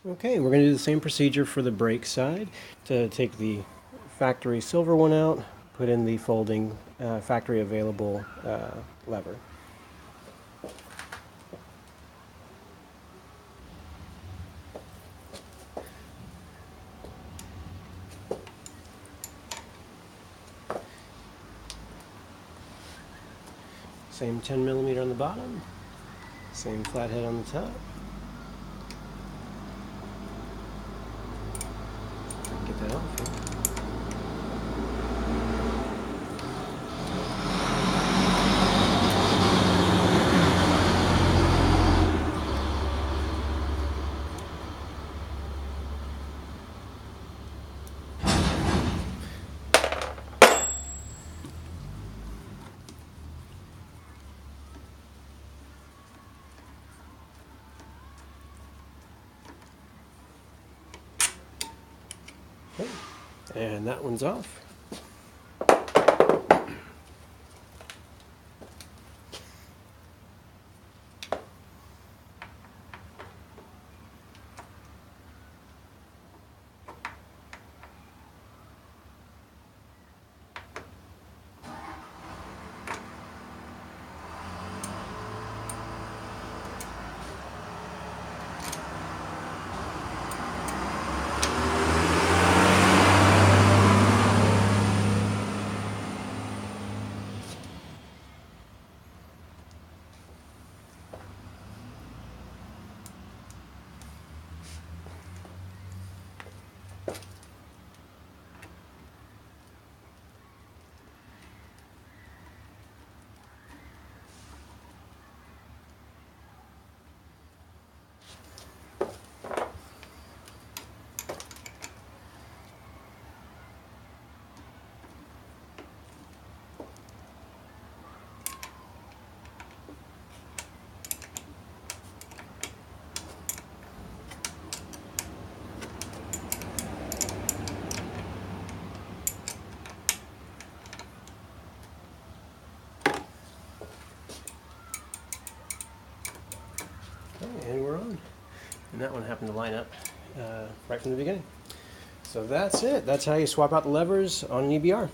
Okay, we're going to do the same procedure for the brake side. To take the factory silver one out, put in the folding factory available lever. Same 10mm on the bottom, same flathead on the top. Get that off here. Okay. And that one's off. Okay, and we're on. And that one happened to line up right from the beginning. So that's it. That's how you swap out the levers on an EBR.